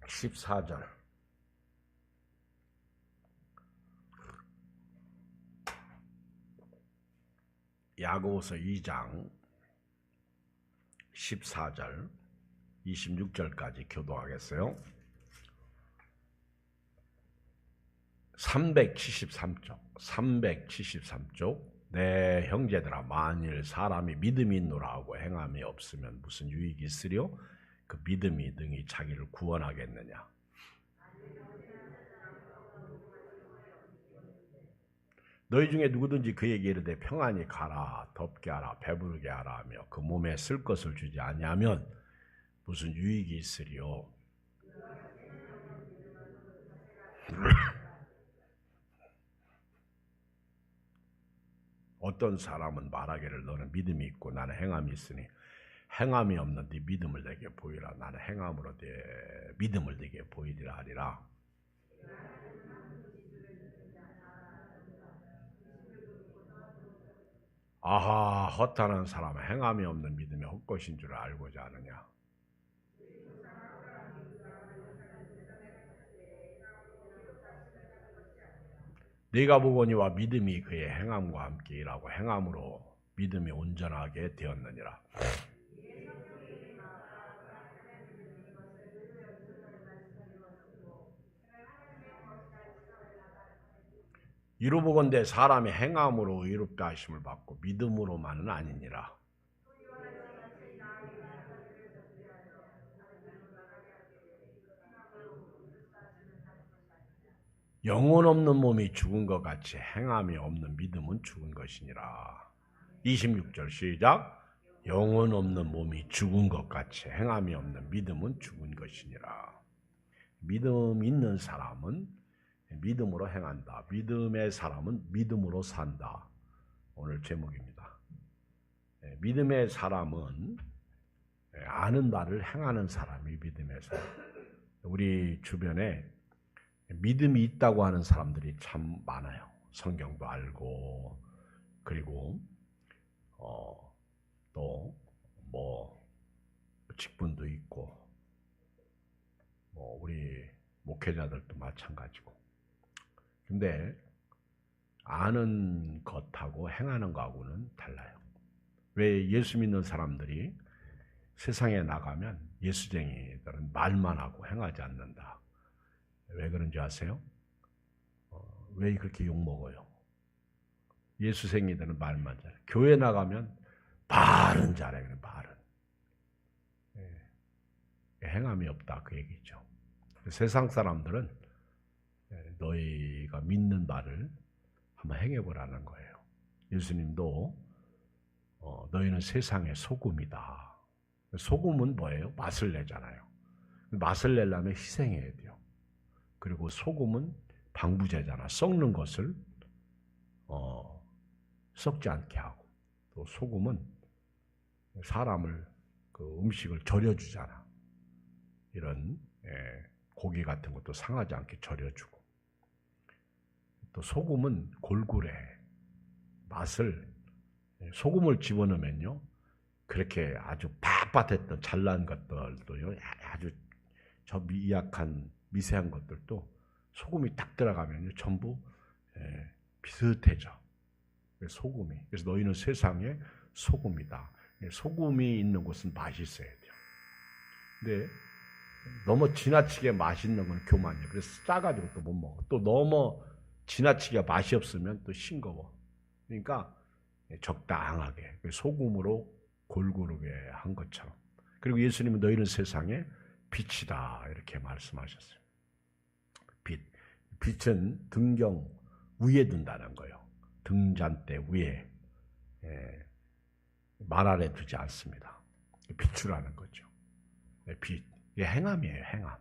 14절 야고보서 2장 14절 26절까지 교도하겠어요. 373쪽 내 형제들아, 만일 사람이 믿음이 있노라 하고 행함이 없으면 무슨 유익이 있으리요? 그 믿음이 능히 자기를 구원하겠느냐? 너희 중에 누구든지 그에게 이르되 평안히 가라, 덥게 하라, 배부르게 하라 하며 그 몸에 쓸 것을 주지 아니하면 무슨 유익이 있으리요? 어떤 사람은 말하기를 너는 믿음이 있고 나는 행함이 있으니 행함이 없는 네 믿음을 내게 보이라. 나는 행함으로 네 믿음을 내게 보이리라 하리라. 아하, 허탄한 사람은 행함이 없는 믿음이 헛것인 줄 알고자 하느냐? 네가 보거니와 믿음이 그의 행함과 함께 일하고 행함으로 믿음이 온전하게 되었느니라. 이로 보건대 사람이 행함으로 의롭다 하심을 받고 믿음으로만은 아니니라. 영혼 없는 몸이 죽은 것 같이 행함이 없는 믿음은 죽은 것이니라. 26절 시작. 영혼 없는 몸이 죽은 것 같이 행함이 없는 믿음은 죽은 것이니라. 믿음 있는 사람은 믿음으로 행한다. 믿음의 사람은 믿음으로 산다. 오늘 제목입니다. 믿음의 사람은 아는 바를 행하는 사람이 믿음의 사람. 우리 주변에 믿음이 있다고 하는 사람들이 참 많아요. 성경도 알고, 그리고 또 뭐 직분도 있고, 뭐 우리 목회자들도 마찬가지고. 근데 아는 것하고 행하는 것하고는 달라요. 왜 예수 믿는 사람들이 세상에 나가면 예수쟁이들은 말만 하고 행하지 않는다. 왜 그런지 아세요? 왜 그렇게 욕먹어요? 예수생이들은 말만 잘해. 교회 나가면 말은 잘해. 말은. 행함이 없다 그 얘기죠. 세상 사람들은 너희가 믿는 바를 한번 행해보라는 거예요. 예수님도 너희는 세상의 소금이다. 소금은 뭐예요? 맛을 내잖아요. 맛을 내려면 희생해야 돼요. 그리고 소금은 방부제잖아. 썩는 것을 썩지 않게 하고, 또 소금은 사람을 그 음식을 절여주잖아. 이런 고기 같은 것도 상하지 않게 절여주고, 또 소금은 골고래 맛을, 소금을 집어넣으면요 그렇게 아주 빳빳했던 잘난 것들도요, 아주 저 미약한 미세한 것들도 소금이 딱 들어가면요 전부 비슷해져. 소금이. 그래서 너희는 세상의 소금이다. 소금이 있는 곳은 맛이 있어야 돼요. 근데 너무 지나치게 맛있는 건 교만이에요. 그래서 짜가지고 또 못 먹어. 또 너무 지나치게 맛이 없으면 또 싱거워. 그러니까 적당하게 소금으로 골고루게 한 것처럼. 그리고 예수님은 너희는 세상의 빛이다 이렇게 말씀하셨어요. 빛은 등경 위에 둔다는 거예요. 등잔대 위에, 말 아래 두지 않습니다. 비추라는 거죠. 빛, 이게 행함이에요. 행함.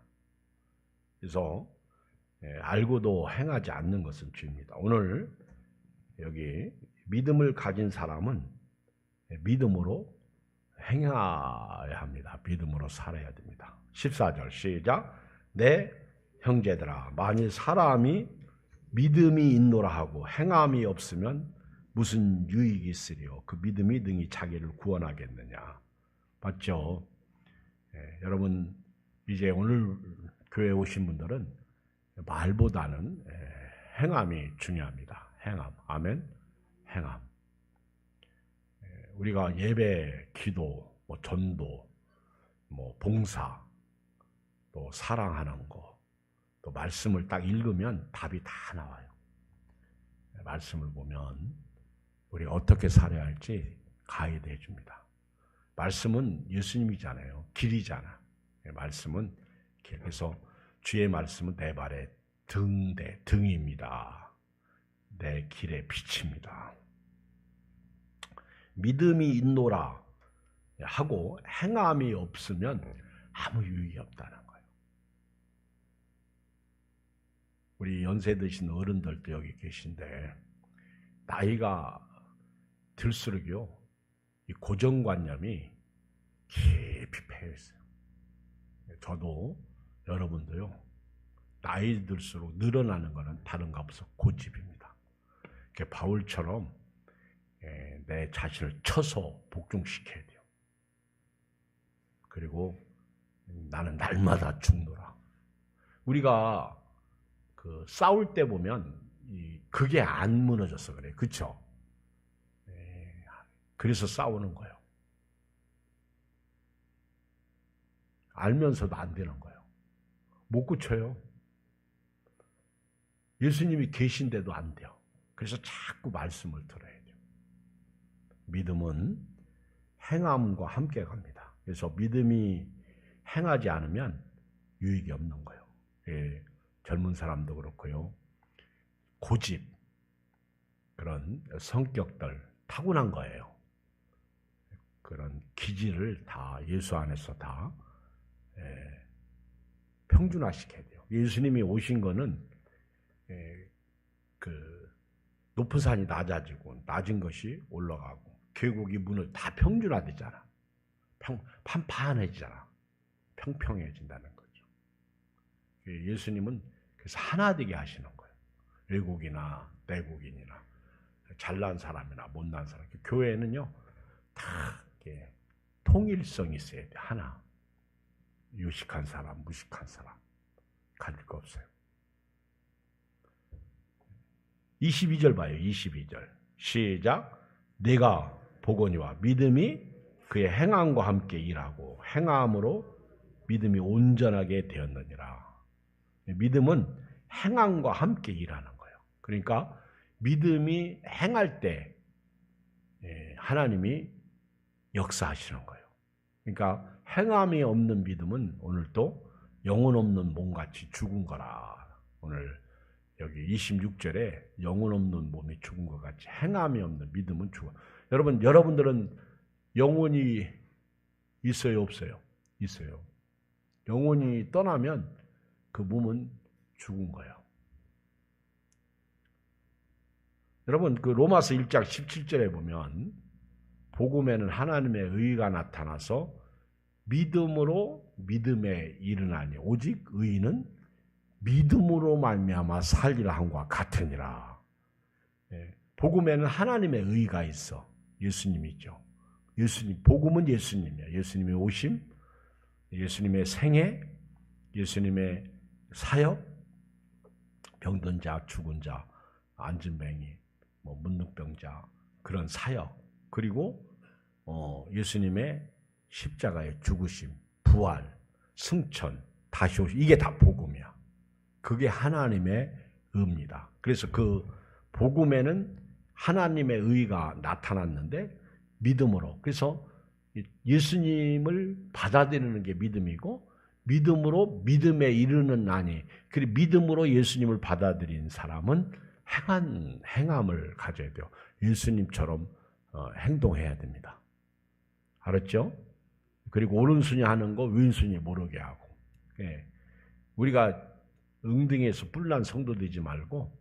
그래서 알고도 행하지 않는 것은 죄입니다. 오늘 여기 믿음을 가진 사람은 믿음으로 행해야 합니다. 믿음으로 살아야 됩니다. 14절 시작. 내 형제들아, 만일 사람이 믿음이 있노라 하고 행함이 없으면 무슨 유익이 있으리요? 그 믿음이 능히 자기를 구원하겠느냐? 맞죠? 여러분 이제 오늘 교회 오신 분들은 말보다는 행함이 중요합니다. 행함. 아멘. 행함. 우리가 예배, 기도, 전도, 봉사, 또 사랑하는 거, 또 말씀을 딱 읽으면 답이 다 나와요. 말씀을 보면 우리가 어떻게 살아야 할지 가이드 해줍니다. 말씀은 예수님이잖아요. 길이잖아. 말씀은 길. 그래서 주의 말씀은 내 발의 등입니다. 내 길의 빛입니다. 믿음이 있노라 하고 행함이 없으면 아무 유익이 없다는 거예요. 우리 연세 드신 어른들도 여기 계신데 나이가 들수록요 이 고정관념이 깊이 패여 있어요. 저도 여러분도요 나이 들수록 늘어나는 것은 다른가 없어 고집입니다. 바울처럼 내 자신을 쳐서 복종시켜야 돼요. 그리고 나는 날마다 죽노라. 우리가 싸울 때 보면 그게 안 무너져서 그래요. 그렇죠? 그래서 싸우는 거예요. 알면서도 안 되는 거예요. 못 고쳐요. 예수님이 계신데도 안 돼요. 그래서 자꾸 말씀을 들어야 돼요. 믿음은 행함과 함께 갑니다. 그래서 믿음이 행하지 않으면 유익이 없는 거예요. 젊은 사람도 그렇고요. 고집, 그런 성격들 타고난 거예요. 그런 기질을 다 예수 안에서 다 평준화시켜야 돼요. 예수님이 오신 거는 높은 산이 낮아지고 낮은 것이 올라가고 계곡이 문을 다 평준화되잖아. 판판해지잖아. 평평해진다는 거죠. 예수님은 그래서 하나 되게 하시는 거예요. 외국이나 내국인이나 잘난 사람이나 못난 사람. 교회는요 다 이렇게 통일성이 있어야 돼. 하나. 유식한 사람, 무식한 사람 가릴 거 없어요. 22절 봐요. 22절 시작. 내가 보거니와 믿음이 그의 행함과 함께 일하고 행함으로 믿음이 온전하게 되었느니라. 믿음은 행함과 함께 일하는 거예요. 그러니까 믿음이 행할 때 하나님이 역사하시는 거예요. 그러니까 행함이 없는 믿음은 오늘도 영혼 없는 몸같이 죽은 거라. 오늘 여기 26절에 영혼 없는 몸이 죽은 것 같이 행함이 없는 믿음은 죽어. 여러분들은 영혼이 있어요, 없어요? 있어요. 영혼이 떠나면 그 몸은 죽은 거예요. 여러분 로마서 1장 17절에 보면 복음에는 하나님의 의가 나타나서 믿음으로 믿음에 이르나니 오직 의인은 믿음으로 말미암아 살리라 함과 같으니라. 복음에는 하나님의 의가 있어. 예수님이죠. 예수님, 복음은 예수님이에요. 예수님의 오심, 예수님의 생애, 예수님의 사역, 병든 자, 죽은 자, 안진뱅이, 문둥병자 그런 사역, 그리고 예수님의 십자가의 죽으심, 부활, 승천, 다시 오심, 이게 다 복음이야. 그게 하나님의 의입니다. 그래서 그 복음에는 하나님의 의가 나타났는데 믿음으로, 그래서 예수님을 받아들이는 게 믿음이고 믿음으로 믿음에 이르는 아니, 그리고 믿음으로 예수님을 받아들인 사람은 행함을 가져야 돼요. 예수님처럼 행동해야 됩니다. 알았죠? 그리고 오른손이 하는 거 왼손이 모르게 하고. 우리가 응등에서 뿔난 성도 되지 말고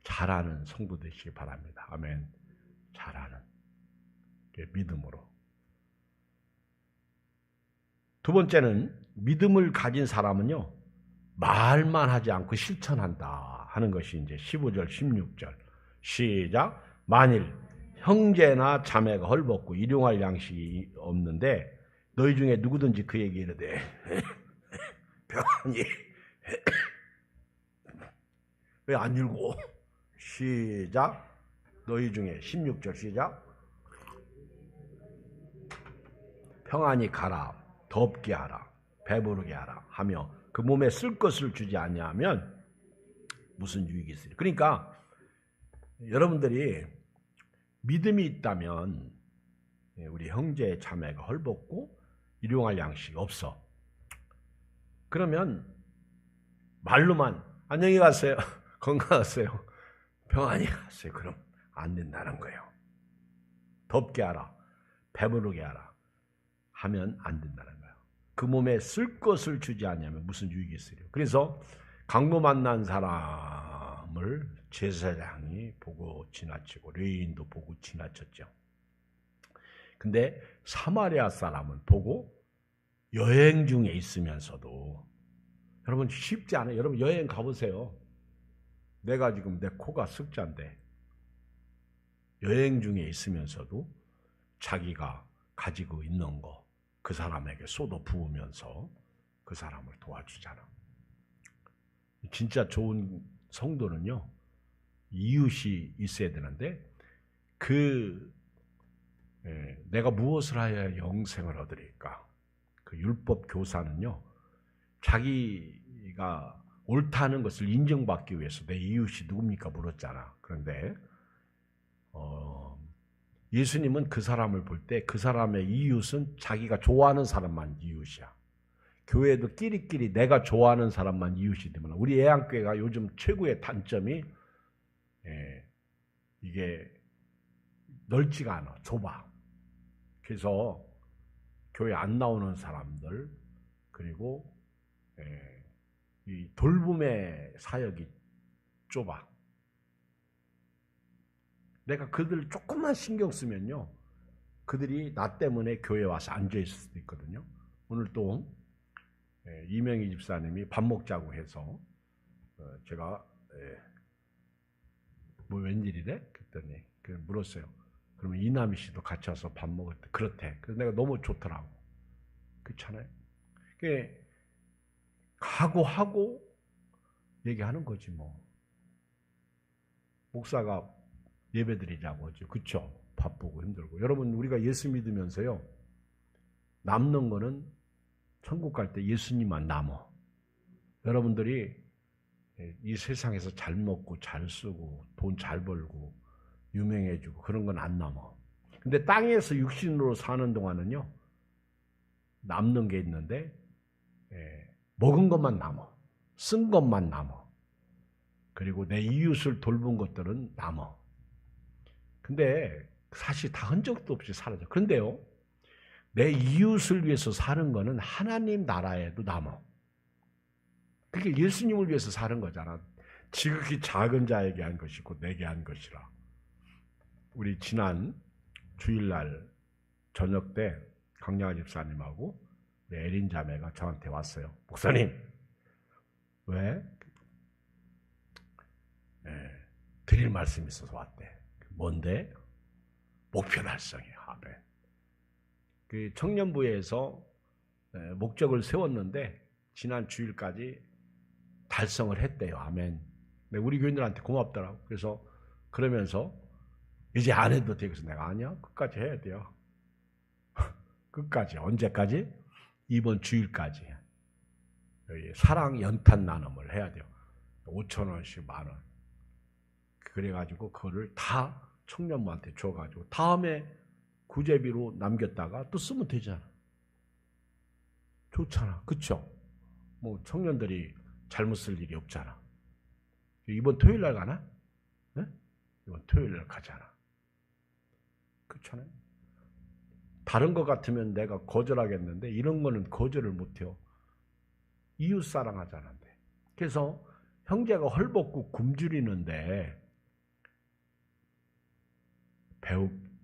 잘하는 성도 되시기 바랍니다. 아멘. 잘하는 믿음으로. 두 번째는 믿음을 가진 사람은요 말만 하지 않고 실천한다 하는 것이 이제 15절 16절 시작. 만일 형제나 자매가 헐벗고 일용할 양식이 없는데 너희 중에 누구든지 그에게 이르되 평안히 왜 안 읽고? 시작. 너희 중에 16절 시작. 평안히 가라, 덥게 하라, 배부르게 하라 하며 그 몸에 쓸 것을 주지 아니하면 무슨 유익이 있으리. 그러니까 여러분들이 믿음이 있다면 우리 형제 자매가 헐벗고 일용할 양식이 없어. 그러면 말로만 안녕히 가세요, 건강하세요, 평안히 가세요. 그럼 안 된다는 거예요. 덥게 하라, 배부르게 하라 하면 안 된다는 거예요. 그 몸에 쓸 것을 주지 않으면 무슨 유익이 있으려. 그래서 강도 만난 사람을 제사장이 보고 지나치고 레위인도 보고 지나쳤죠. 근데 사마리아 사람은 보고 여행 중에 있으면서도, 여러분 쉽지 않아요. 여러분 여행 가보세요. 내가 지금 내 코가 석자인데 여행 중에 있으면서도 자기가 가지고 있는 거 그 사람에게 쏟아 부으면서 그 사람을 도와주잖아. 진짜 좋은 성도는요, 이웃이 있어야 되는데 내가 무엇을 하여야 영생을 얻으리까? 그 율법 교사는요, 자기가 옳다는 것을 인정받기 위해서 내 이웃이 누굽니까 물었잖아. 그런데 예수님은 그 사람을 볼 때 그 사람의 이웃은 자기가 좋아하는 사람만 이웃이야. 교회도 끼리끼리 내가 좋아하는 사람만 이웃이 되면, 우리 애양교회가 요즘 최고의 단점이 이게 넓지가 않아. 좁아. 그래서 교회 안 나오는 사람들, 그리고 이 돌봄의 사역이 좁아. 내가 그들 조금만 신경 쓰면요, 그들이 나 때문에 교회에 와서 앉아있을 수도 있거든요. 오늘 또 이명희 집사님이 밥 먹자고 해서 제가 뭐 웬일이래? 그랬더니 물었어요. 그러면 이남희 씨도 같이 와서 밥 먹었대. 그렇대. 그래서 내가 너무 좋더라고. 그렇잖아요. 각오하고 얘기하는 거지 뭐. 목사가 예배드리자고 하죠. 그쵸? 바쁘고 힘들고. 여러분, 우리가 예수 믿으면서요, 남는 거는 천국 갈 때 예수님만 남어. 여러분들이 이 세상에서 잘 먹고 잘 쓰고 돈 잘 벌고 유명해지고 그런 건 안 남어. 근데 땅에서 육신으로 사는 동안은요, 남는 게 있는데 먹은 것만 남어. 쓴 것만 남어. 그리고 내 이웃을 돌본 것들은 남어. 근데 사실 다 흔적도 없이 사라져. 그런데요, 내 이웃을 위해서 사는 거는 하나님 나라에도 남어. 그게 예수님을 위해서 사는 거잖아. 지극히 작은 자에게 한 것이고 내게 한 것이라. 우리 지난 주일날 저녁 때 강량아 집사님하고 우리 에린 자매가 저한테 왔어요. 목사님, 왜? 드릴 말씀이 있어서 왔대. 뭔데? 목표 달성이에요. 아멘. 그 청년부에서 목적을 세웠는데 지난 주일까지 달성을 했대요. 아멘. 우리 교인들한테 고맙더라고. 그래서 그러면서 이제 안 해도 돼. 그래서 내가 아니야. 끝까지 해야 돼요. 끝까지. 언제까지? 이번 주일까지. 사랑 연탄 나눔을 해야 돼요. 5,000원씩 10,000원. 그래가지고 그거를 다 청년부한테 줘가지고 다음에 구제비로 남겼다가 또 쓰면 되잖아. 좋잖아. 그쵸? 뭐 청년들이 잘못 쓸 일이 없잖아. 이번 토요일 날 가나? 네? 이번 토요일 날 가잖아. 그렇잖아요. 다른 것 같으면 내가 거절하겠는데 이런 거는 거절을 못해요. 이웃 사랑하잖아. 그래서 형제가 헐벗고 굶주리는데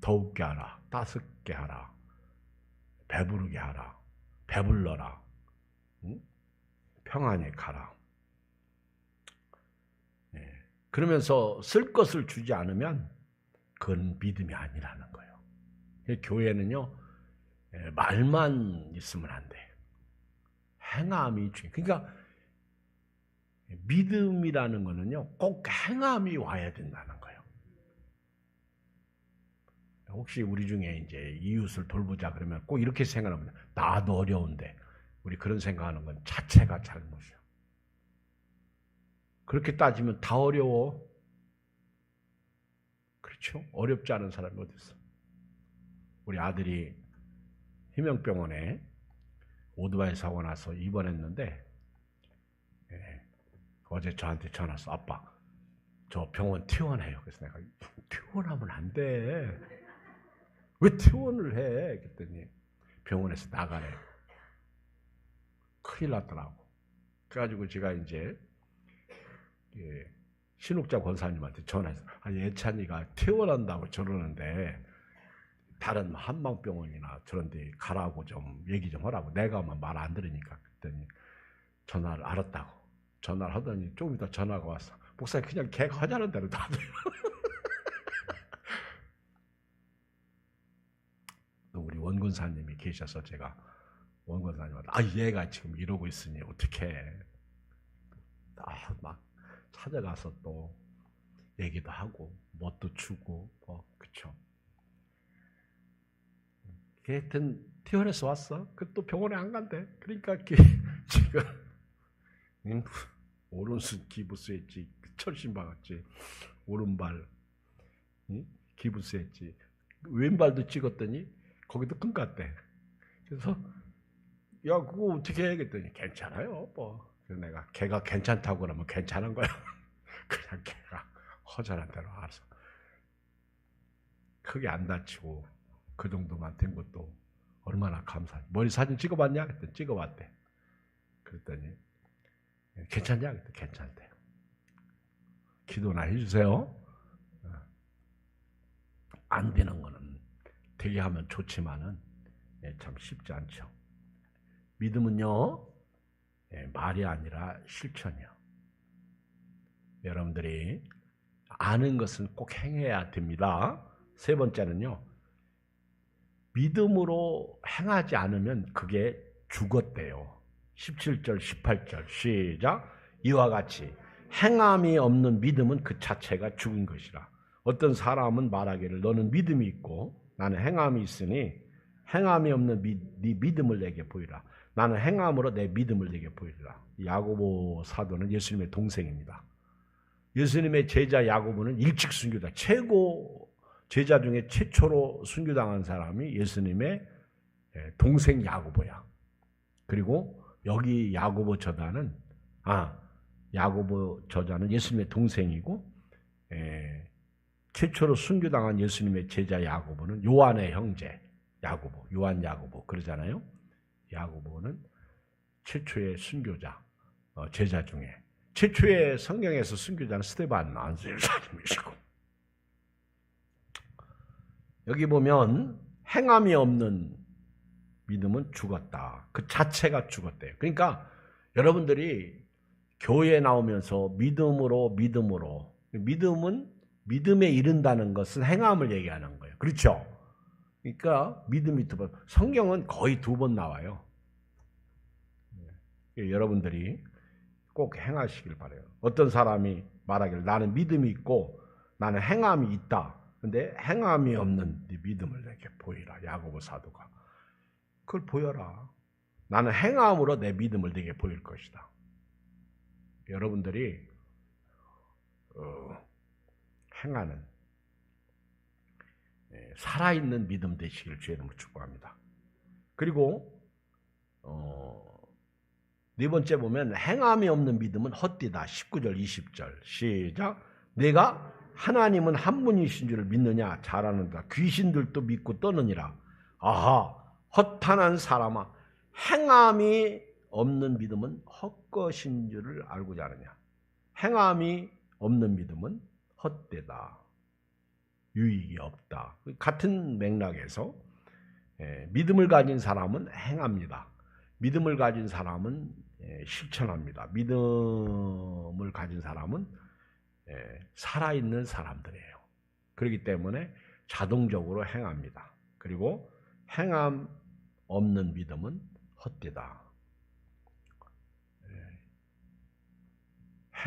더욱게 하라, 따숩게 하라, 배부르게 하라, 배불러라, 응? 평안히 가라. 그러면서 쓸 것을 주지 않으면 그건 믿음이 아니라는 거예요. 교회는요, 말만 있으면 안 돼. 행함이 중요해요. 그러니까 믿음이라는 거는요, 꼭 행함이 와야 된다는 거예요. 혹시 우리 중에 이제 이웃을 돌보자 그러면 꼭 이렇게 생각합니다. 나도 어려운데. 우리 그런 생각하는 건 자체가 잘못이야. 그렇게 따지면 다 어려워. 그렇죠? 어렵지 않은 사람이 어디 있어? 우리 아들이 희명병원에 오토바이 사고 나서 입원했는데 어제 저한테 전화 왔어. 아빠, 저 병원 퇴원해요. 그래서 내가 퇴원하면 안 돼. 왜 퇴원을 해? 그랬더니 병원에서 나가래. 큰일 났더라고. 그래가지고 제가 이제 신욱자 권사님한테 전화해서 예찬이가 퇴원한다고 저러는데 다른 한방병원이나 저런 데 가라고 좀 얘기 좀 하라고. 내가 말 안 들으니까. 그랬더니 전화를 알았다고. 전화를 하더니 조금 이따 전화가 왔어. 목사님 그냥 걔가 하자는 대로 다 돼요. 우리 원군사님이 계셔서 제가 원군사님한테 얘가 지금 이러고 있으니 어떡해. 막 찾아가서 또 얘기도 하고 뭣도 주고 그쵸. 하여튼 퇴원해서 왔어. 또 병원에 안 간대. 그러니까 지금 오른손 기부스했지, 철심 박았지, 오른발 기부스했지, 왼발도 찍었더니 거기도 끈 같대. 그래서 야 그거 어떻게 해? 그랬더니 괜찮아요. 그래서 내가 걔가 괜찮다고 그러면 괜찮은 거야. 그냥 걔가 허전한 대로 알아서 크게 안 다치고 그 정도만 된 것도 얼마나 감사해. 머리 사진 찍어봤냐? 그랬더니 찍어봤대. 그랬더니 괜찮냐? 그랬더니 괜찮대. 기도나 해주세요. 안 되는 거는 되게 하면 좋지만은 참 쉽지 않죠. 믿음은요, 말이 아니라 실천이요. 여러분들이 아는 것은 꼭 행해야 됩니다. 세 번째는요, 믿음으로 행하지 않으면 그게 죽었대요. 17절, 18절 시작. 이와 같이 행함이 없는 믿음은 그 자체가 죽은 것이라. 어떤 사람은 말하기를 너는 믿음이 있고 나는 행함이 있으니 행함이 없는 네 믿음을 내게 보이라. 나는 행함으로 내 믿음을 내게 보이라. 야고보 사도는 예수님의 동생입니다. 예수님의 제자 야고보는 일찍 순교자, 최고 제자 중에 최초로 순교당한 사람이 예수님의 동생 야고보야. 그리고 여기 야고보 저자는 예수님의 동생이고 최초로 순교당한 예수님의 제자 야고보는 요한의 형제 야고보, 요한 야고보 그러잖아요. 야고보는 최초의 순교자, 제자 중에 최초의 성경에서 순교자는 스데반 안수사님이시고, 여기 보면 행함이 없는 믿음은 죽었다. 그 자체가 죽었대요. 그러니까 여러분들이 교회에 나오면서 믿음은 믿음에 이른다는 것은 행함을 얘기하는 거예요. 그렇죠? 그러니까 믿음이 두 번, 성경은 거의 두 번 나와요. 여러분들이 꼭 행하시길 바라요. 어떤 사람이 말하기를 나는 믿음이 있고 나는 행함이 있다. 근데 행함이 없는 네 믿음을 내게 보이라. 야고보 사도가. 그걸 보여라. 나는 행함으로 내 믿음을 내게 보일 것이다. 여러분들이 행하는 살아있는 믿음 되시길 주의 이름으로 축복합니다. 그리고 네 번째 보면 행함이 없는 믿음은 헛되다. 19절 20절 시작. 내가 하나님은 한 분이신 줄을 믿느냐? 잘 아는다. 귀신들도 믿고 떠느니라. 아하, 허탄한 사람아, 행함이 없는 믿음은 헛것인 줄을 알고자 하느냐? 행함이 없는 믿음은 헛되다. 유익이 없다. 같은 맥락에서 믿음을 가진 사람은 행합니다. 믿음을 가진 사람은 실천합니다. 믿음을 가진 사람은 살아있는 사람들이에요. 그렇기 때문에 자동적으로 행합니다. 그리고 행함 없는 믿음은 헛되다.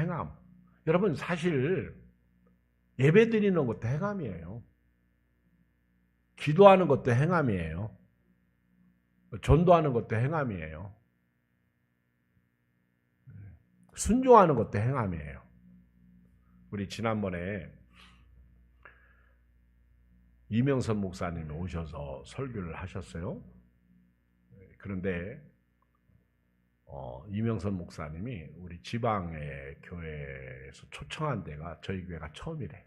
행함. 여러분 사실 예배 드리는 것도 행함이에요. 기도하는 것도 행함이에요. 전도하는 것도 행함이에요. 순종하는 것도 행함이에요. 우리 지난번에 이명선 목사님이 오셔서 설교를 하셨어요. 그런데 이명선 목사님이 우리 지방의 교회에서 초청한 데가 저희 교회가 처음이래.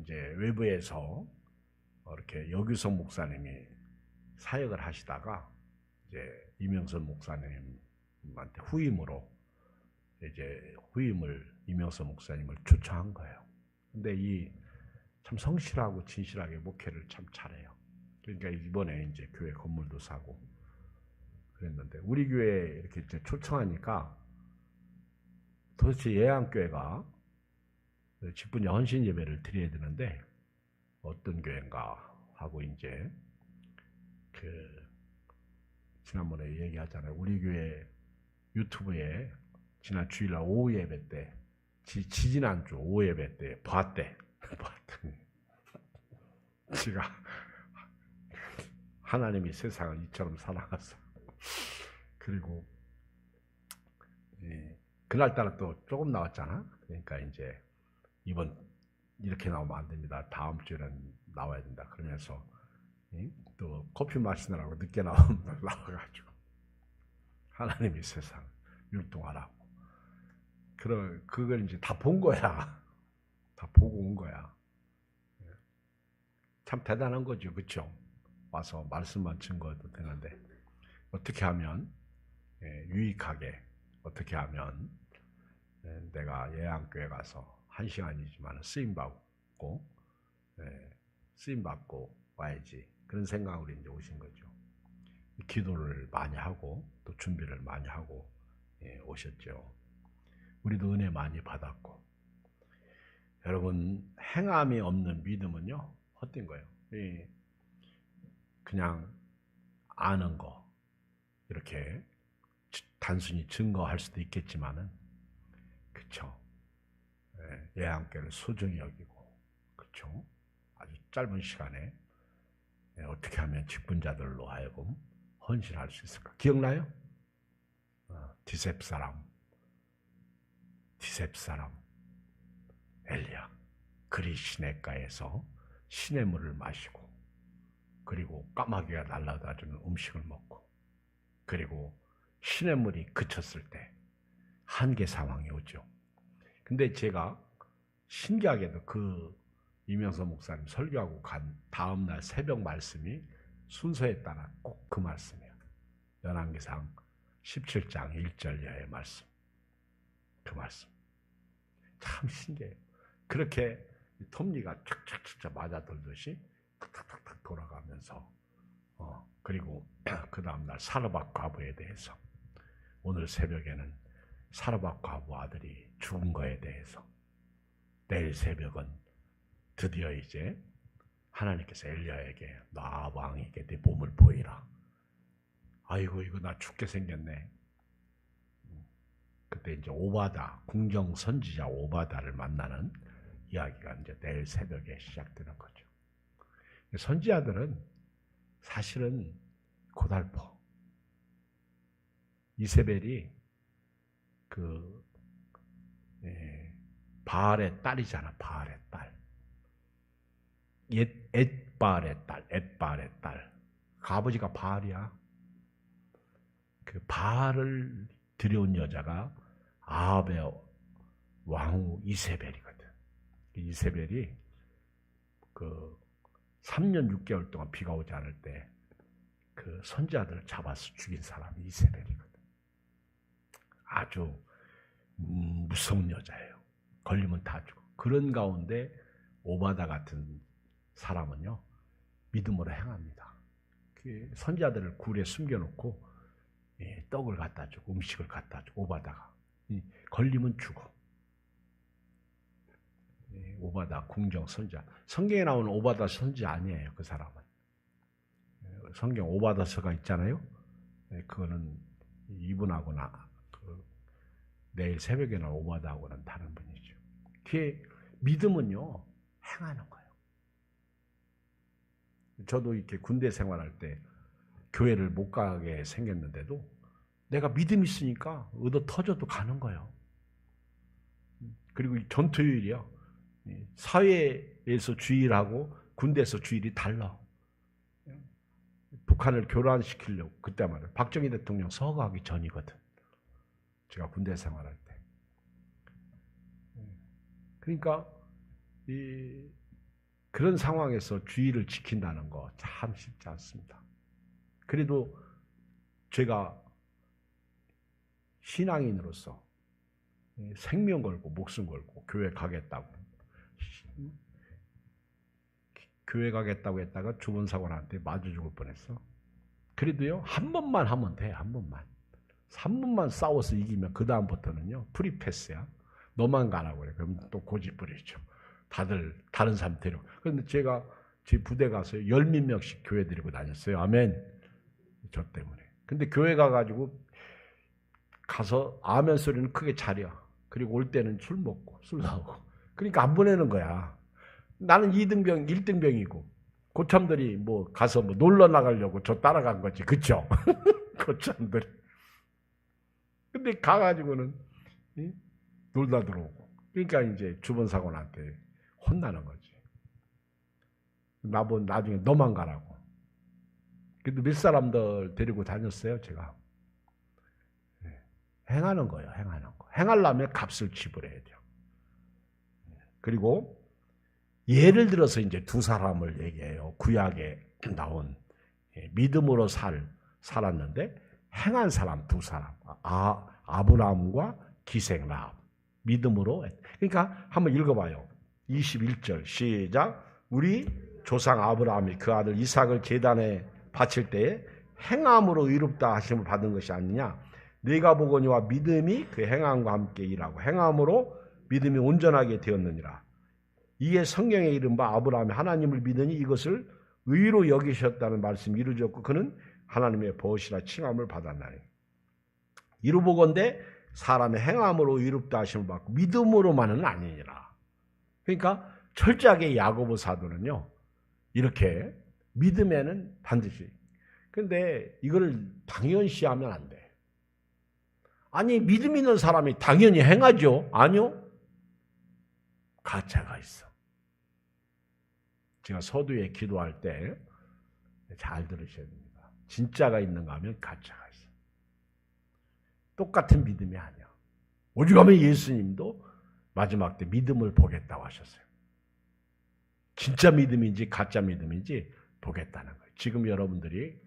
이제 외부에서 이렇게 여규석 목사님이 사역을 하시다가 이제 이명선 목사님한테 후임을 이명선 목사님을 초청한 거예요. 근데 이 참 성실하고 진실하게 목회를 참 잘해요. 그러니까 이번에 이제 교회 건물도 사고 그랬는데 우리 교회에 이렇게 이제 초청하니까 도대체 예안교회가 직분야 헌신 예배를 드려야 되는데 어떤 교회인가 하고 이제 지난번에 얘기하잖아요. 우리 교회 유튜브에 지난 주일날 오후 예배 때 지지난주 오후 예배 때 봤더니 지가 하나님이 세상을 이처럼 사랑하사 그리고 그날따라 또 조금 나왔잖아. 그러니까 이제 이번 이렇게 나오면 안 됩니다. 다음 주에는 나와야 된다. 그러면서 또 커피 마시느라고 늦게 나와가지고 하나님이 세상 율동하라고. 그걸 이제 다 본 거야. 다 보고 온 거야. 참 대단한 거죠. 그렇죠? 와서 말씀만 증거해도 되는데 어떻게 하면 유익하게 어떻게 하면 내가 예안교회 가서 1시간이지만 쓰임받고 와야지. 그런 생각으로 이제 오신 거죠. 기도를 많이 하고 또 준비를 많이 하고 오셨죠. 우리도 은혜 많이 받았고. 여러분 행함이 없는 믿음은요 헛된 거예요. 그냥 아는 거 이렇게 단순히 증거할 수도 있겠지만은 그렇죠. 예안교회를 소중히 여기고 그렇죠. 아주 짧은 시간에 어떻게 하면 직분자들로 하여금 헌신할 수 있을까? 기억나요? 디셉 사람 엘리야 그리 시냇가에서 시냇물을 마시고 그리고 까마귀가 날아다니는 음식을 먹고 그리고 시냇물이 그쳤을 때 한계 상황이 오죠. 근데 제가 신기하게도 그 이명선 목사님 설교하고 간 다음날 새벽 말씀이 순서에 따라 꼭 그 말씀이에요. 열왕기상 17장 1절 이하의 말씀. 그 말씀. 참 신기해요. 그렇게 톱니가 착착착 맞아돌듯이 탁탁탁탁 돌아가면서 그리고 그 다음날 사르밧 과부에 대해서 오늘 새벽에는 사르밧 과부 아들이 죽은 거에 대해서 내일 새벽은 드디어 이제 하나님께서 엘리야에게 나 왕에게 네 몸을 보이라. 아이고 이거 나 죽게 생겼네. 그때 이제 오바다 궁정 선지자 오바다를 만나는 이야기가 이제 내일 새벽에 시작되는 거죠. 선지자들은 사실은 고달퍼. 이세벨이 바알의 딸이잖아. 바알의 딸. 엣바알의 딸. 그 아버지가 바알이야. 그 바알을 들여온 여자가 아합의 왕후 이세벨이거든. 이세벨이 3년 6개월 동안 비가 오지 않을 때 그 선지자들을 잡아서 죽인 사람이 이세벨이거든. 아주 무서운 여자예요. 걸리면 다 죽어. 그런 가운데 오바다 같은 사람은요 믿음으로 행합니다. 그 선지자들을 굴에 숨겨놓고 떡을 갖다 주고 음식을 갖다 주고 오바다가 걸리면 죽어. 오바다 궁정 선지자. 성경에 나오는 오바다 선지자 아니에요. 그 사람은. 성경 오바다서가 있잖아요. 그거는 이분하고 내일 새벽에나 오바다하고는 다른 분이죠. 그게 믿음은요, 행하는 거예요. 저도 이렇게 군대 생활할 때 교회를 못 가게 생겼는데도 내가 믿음이 있으니까 얻어 터져도 가는 거예요. 그리고 전투율이요, 사회에서 주일하고 군대에서 주일이 달라. 북한을 교란시키려고 그때 말이에요. 박정희 대통령 서거하기 전이거든. 제가 군대 생활할 때. 그러니까 그런 상황에서 주의를 지킨다는 거 참 쉽지 않습니다. 그래도 제가 신앙인으로서 생명 걸고 목숨 걸고 교회 가겠다고 했다가 주변사관한테 마주 죽을 뻔했어. 그래도요, 한 번만 하면 돼. 한 번만. 3분만 싸워서 이기면 그 다음부터는요 프리패스야. 너만 가라고 그래. 그럼 또 고집부리죠. 다들 다른 사람 데리고. 그런데 제가 제 부대 가서 10몇 명씩 교회 데리고 다녔어요. 아멘. 저 때문에. 근데 교회 가가지고 가서 아멘 소리는 크게 차려. 그리고 올 때는 술 먹고 술 나오고. 그러니까 안 보내는 거야. 나는 2등병, 1등병이고 고참들이 뭐 가서 뭐 놀러 나가려고 저 따라간 거지. 그쵸? 고참들이. 근데 가가지고는 놀다 들어오고. 그러니까 이제 주변사관한테 혼나는 거지. 나중에 너만 가라고. 그래도 몇 사람들 데리고 다녔어요, 제가. 행하는 거예요, 행하는 거. 행하려면 값을 지불해야 돼요. 그리고 예를 들어서 이제 두 사람을 얘기해요. 구약에 나온 믿음으로 살았는데 행한 사람 두 사람. 아브라함과 기생라합. 믿음으로. 그러니까 한번 읽어봐요. 21절 시작. 우리 조상 아브라함이 그 아들 이삭을 제단에 바칠 때에 행함으로 의롭다 하심을 받은 것이 아니냐. 네가 보거니와 믿음이 그 행함과 함께 일하고 행함으로 믿음이 온전하게 되었느니라. 이에 성경에 이른 바 아브라함이 하나님을 믿으니 이것을 의로 여기셨다는 말씀이 이루어졌고 그는 하나님의 벗이라 칭함을 받았나니. 이루보건대 사람의 행함으로 의롭다 하심을 받고 믿음으로만은 아니니라. 그러니까 철저하게 야고보 사도는요, 이렇게 믿음에는 반드시. 근데 이걸 당연시하면 안 돼. 아니, 믿음 있는 사람이 당연히 행하죠? 아니요. 가짜가 있어. 제가 서두에 기도할 때 잘 들으셔야 됩니다. 진짜가 있는가 하면 가짜가 있어. 똑같은 믿음이 아니야. 오죽하면 예수님도 마지막 때 믿음을 보겠다고 하셨어요. 진짜 믿음인지 가짜 믿음인지 보겠다는 거예요. 지금 여러분들이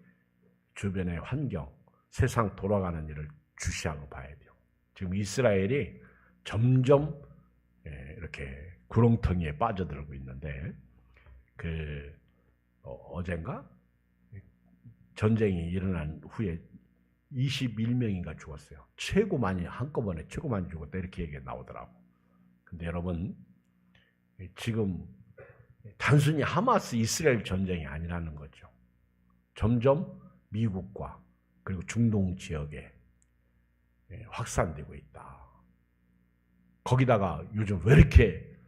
주변의 환경, 세상 돌아가는 일을 주시하고 봐야 돼요. 지금 이스라엘이 점점 이렇게 구렁텅이에 빠져들고 있는데 어젠가 전쟁이 일어난 후에 21명인가 죽었어요. 최고 많이 한꺼번에 최고 많이 죽었다 이렇게 얘기가 나오더라고. 근데 여러분 지금 단순히 하마스 이스라엘 전쟁이 아니라는 거죠. 점점 미국과 그리고 중동 지역에 확산되고 있다. 거기다가 요즘 왜 이렇게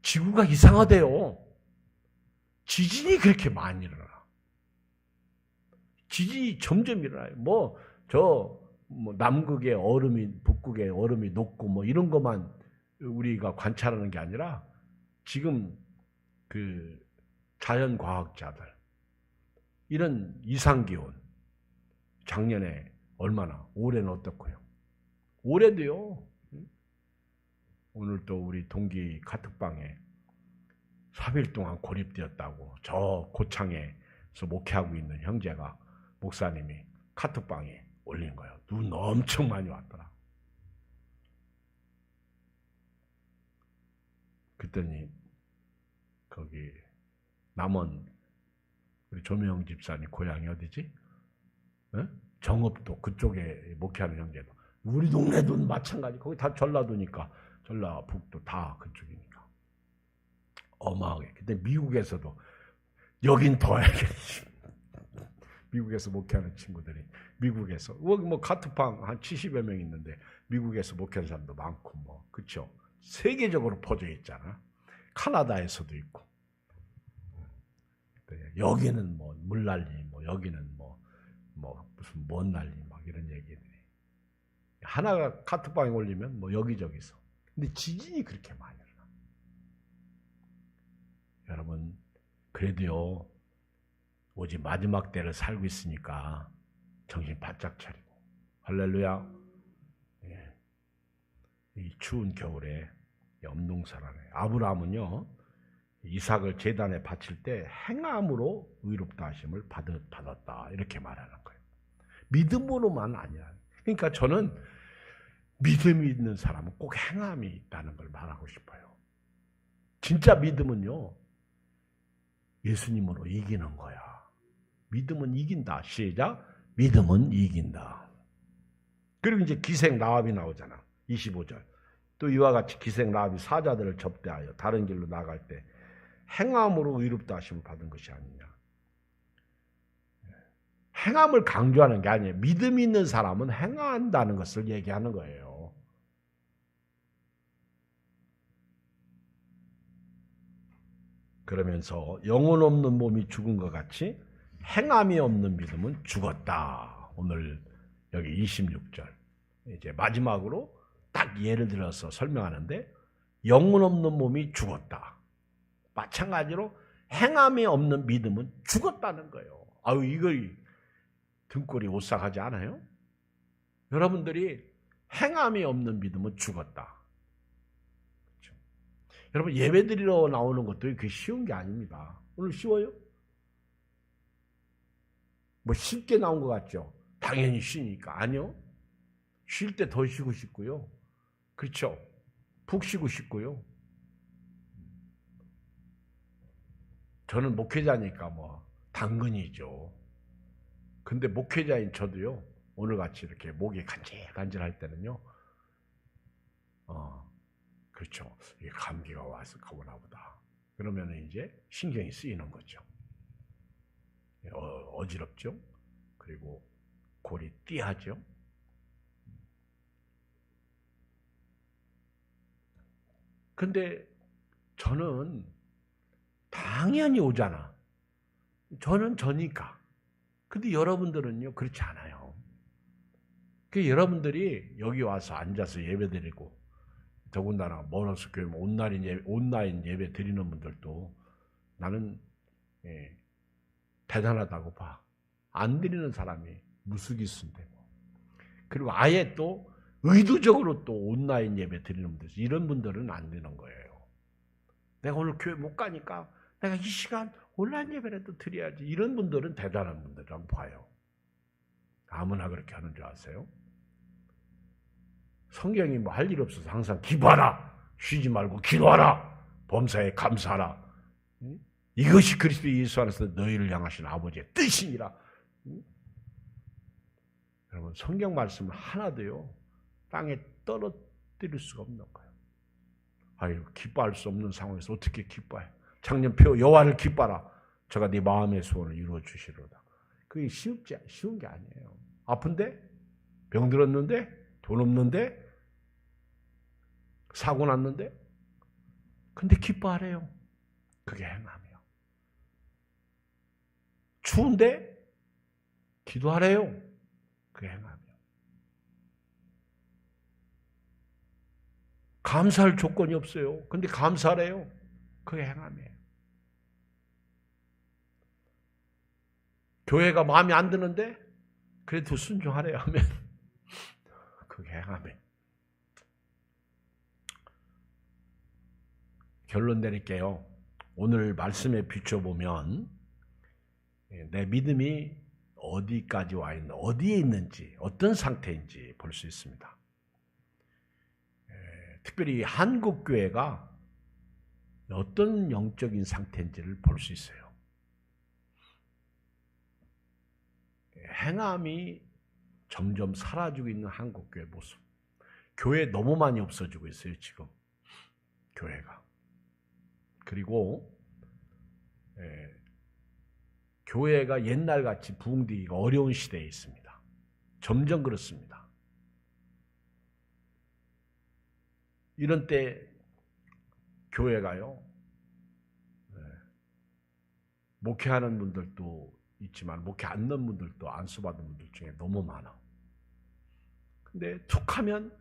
지구가 이상하대요. 지진이 그렇게 많이 일어나. 지진이 점점 일어나요. 남극의 얼음이, 북극의 얼음이 녹고 뭐 이런 것만 우리가 관찰하는 게 아니라 지금 그 자연과학자들, 이런 이상기온, 작년에 얼마나, 올해는 어떻고요? 올해도요, 오늘 또 우리 동기 카톡방에 3일 동안 고립되었다고 저 고창에서 목회하고 있는 형제가, 목사님이 카톡방에 올린 거예요. 눈 엄청 많이 왔더라. 그랬더니 거기 남원 우리 조명 집사님 고향이 어디지? 정읍도 그쪽에 목회하는 형제도 우리 동네도 마찬가지. 거기 다 전라도니까 전라북도 다 그쪽이니까 어마하게. 근데 미국에서도 여긴 더 알겠지. 미국에서 목회하는 친구들이 미국에서 뭐 카트팡 한 70여 명 있는데 미국에서 목회하는 사람도 많고 뭐 그렇죠. 세계적으로 퍼져 있잖아. 카나다에서도 있고. 여기는 뭐 물난리, 뭐 여기는 뭐 무슨 뭔 난리 막 이런 얘기들이. 하나가 카트방에 올리면 뭐 여기저기서. 근데 지진이 그렇게 많이 일어나. 여러분 그래도요 오직 마지막 때를 살고 있으니까 정신 바짝 차리고 할렐루야. 예. 이 추운 겨울에 염동살아네. 아브라함은요 이삭을 제단에 바칠 때 행함으로 의롭다 하심을 받았다 이렇게 말하는 거예요. 믿음으로만 아니야. 그러니까 저는 믿음이 있는 사람은 꼭 행함이 있다는 걸 말하고 싶어요. 진짜 믿음은요 예수님으로 이기는 거야. 믿음은 이긴다. 시작. 믿음은 이긴다. 그리고 이제 기생 라합이 나오잖아. 25절. 또 이와 같이 기생 라합이 사자들을 접대하여 다른 길로 나갈 때 행함으로 의롭다 하심을 받은 것이 아니냐. 행함을 강조하는 게 아니에요. 믿음이 있는 사람은 행한다는 것을 얘기하는 거예요. 그러면서 영혼 없는 몸이 죽은 것 같이 행함이 없는 믿음은 죽었다. 오늘 여기 26절 이제 마지막으로 딱 예를 들어서 설명하는데 영혼 없는 몸이 죽었다. 마찬가지로 행함이 없는 믿음은 죽었다는 거예요. 아유 이거 등골이 오싹하지 않아요? 여러분들이 행함이 없는 믿음은 죽었다. 그렇죠? 여러분 예배드리러 나오는 것도 그게 쉬운 게 아닙니다. 오늘 쉬워요? 뭐 쉽게 나온 것 같죠? 당연히 쉬니까. 아니요. 쉴 때 더 쉬고 싶고요. 그렇죠? 푹 쉬고 싶고요. 저는 목회자니까 뭐 당근이죠. 근데 목회자인 저도요. 오늘같이 이렇게 목이 간질간질할 때는요. 그렇죠. 이게 감기가 와서 가보나 보다. 그러면 이제 신경이 쓰이는 거죠. 어지럽죠. 그리고 골이 띠하죠. 근데 저는 당연히 오잖아. 저는 저니까. 근데 여러분들은요, 그렇지 않아요. 그 여러분들이 여기 와서 앉아서 예배 드리고, 더군다나 멀어서 교회 온라인 예배 드리는 분들도 나는 대단하다고 봐. 안 드리는 사람이 무수기수인데. 그리고 아예 또 의도적으로 또 온라인 예배 드리는 분들, 이런 분들은 안 되는 거예요. 내가 오늘 교회 못 가니까 내가 이 시간 온라인 예배라도 드려야지. 이런 분들은 대단한 분들이라고 봐요. 아무나 그렇게 하는 줄 아세요? 성경이 뭐 할 일 없어서 항상 기도하라. 쉬지 말고 기도하라. 범사에 감사하라. 이것이 그리스도 예수 안에서 너희를 향하신 아버지의 뜻이니라. 여러분 성경 말씀을 하나도요 땅에 떨어뜨릴 수가 없는 거예요. 아유 기뻐할 수 없는 상황에서 어떻게 기뻐해? 창년표 여호와를 기뻐하라. 저가 네 마음의 소원을 이루어 주시리로다. 그게 쉬운 게 아니에요. 아픈데? 병들었는데? 돈 없는데? 사고 났는데? 근데 기뻐하래요. 그게 행함이에요. 추운데? 기도하래요. 그게 행함이에요. 감사할 조건이 없어요. 근데 감사하래요. 그게 행함이에요. 교회가 마음에 안 드는데 그래도 순종하래요 하면 그게 행함이에요. 결론 내릴게요. 오늘 말씀에 비춰보면 내 믿음이 어디까지 와 있는, 어디에 있는지, 어떤 상태인지 볼 수 있습니다. 특별히 한국 교회가 어떤 영적인 상태인지를 볼 수 있어요. 행함이 점점 사라지고 있는 한국 교회 모습. 교회 너무 많이 없어지고 있어요, 지금. 교회가. 그리고 교회가 옛날같이 부흥되기가 어려운 시대에 있습니다. 점점 그렇습니다. 이런 때 교회가요, 목회하는 분들도 있지만 목회 안 넣은 분들도 안수받은 분들 중에 너무 많아. 근데 툭 하면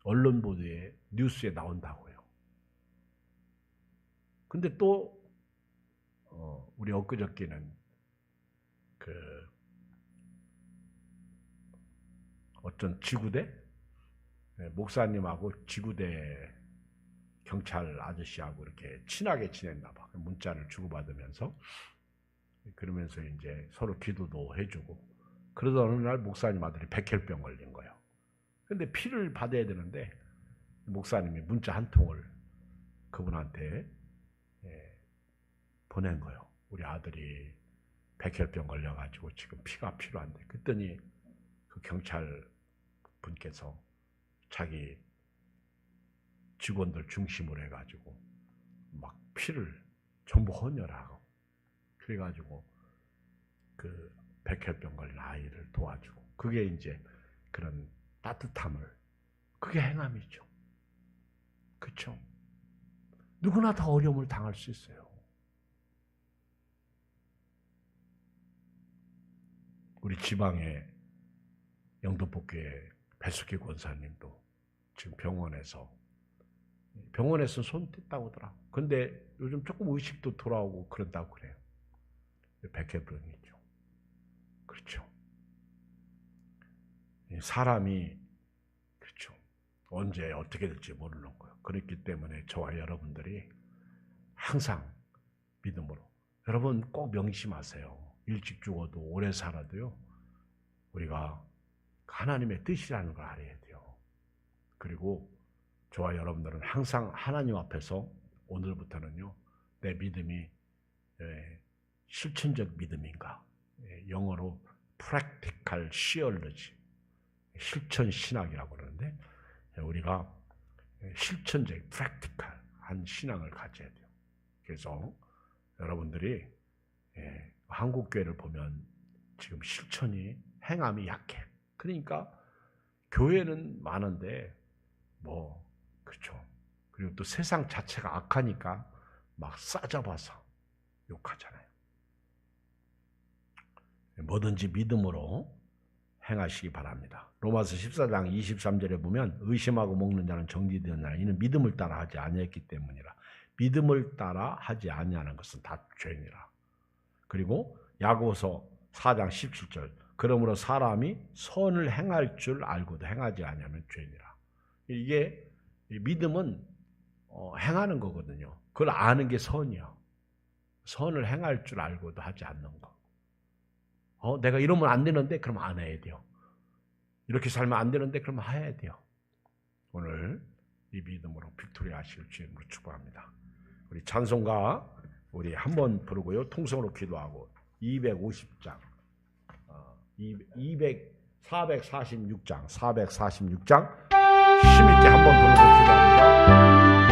언론 보도에 뉴스에 나온다고요. 근데 또 우리 엊그저께는 어떤 지구대 목사님하고 지구대 경찰 아저씨하고 이렇게 친하게 지냈나 봐. 문자를 주고받으면서 그러면서 이제 서로 기도도 해주고 그러던 어느 날 목사님 아들이 백혈병 걸린 거예요. 근데 피를 받아야 되는데 목사님이 문자 한 통을 그분한테 보낸 거예요. 우리 아들이 백혈병 걸려가지고 지금 피가 필요한데. 그랬더니 그 경찰 분께서 자기 직원들 중심으로 해가지고 막 피를 전부 헌혈하고 그래가지고 그 백혈병 걸린 아이를 도와주고, 그게 이제 그런 따뜻함을, 그게 행함이죠. 그렇죠? 누구나 다 어려움을 당할 수 있어요. 우리 지방의 영등포교회 배숙기 권사님도 지금 병원에서 손 뗐다고 하더라. 근데 요즘 조금 의식도 돌아오고 그런다고 그래요. 백혈병이죠. 그렇죠. 사람이 그렇죠. 언제 어떻게 될지 모르는 거예요. 그렇기 때문에 저와 여러분들이 항상 믿음으로, 여러분 꼭 명심하세요. 일찍 죽어도 오래 살아도요, 우리가 하나님의 뜻이라는 걸 알아야 돼요. 그리고 저와 여러분들은 항상 하나님 앞에서 오늘부터는요, 내 믿음이 실천적 믿음인가, 영어로 practical theology, 실천 신학이라고 그러는데, 우리가 실천적 practical한 신앙을 가져야 돼요. 그래서 여러분들이 한국 교회를 보면 지금 실천이, 행함이 약해. 그러니까 교회는 많은데 그렇죠. 그리고 또 세상 자체가 악하니까 막 싸잡아서 욕하잖아요. 뭐든지 믿음으로 행하시기 바랍니다. 로마서 14장 23절에 보면 의심하고 먹는 자는 정죄되었나니 이는 믿음을 따라 하지 아니했기 때문이라. 믿음을 따라 하지 아니하는 것은 다 죄니라. 그리고 야고보서 4장 17절 그러므로 사람이 선을 행할 줄 알고도 행하지 아니하면 죄니라. 이게 믿음은 행하는 거거든요. 그걸 아는 게 선이요. 선을 행할 줄 알고도 하지 않는 거. 내가 이러면 안 되는데 그럼 안 해야 돼요. 이렇게 살면 안 되는데 그럼 해야 돼요. 오늘 이 믿음으로 빅토리 하실 주님으로 축복합니다. 우리 찬송가 우리 한번 부르고요. 통성으로 기도하고 250장 446장 힘있게 한번 부르고 기도합니다.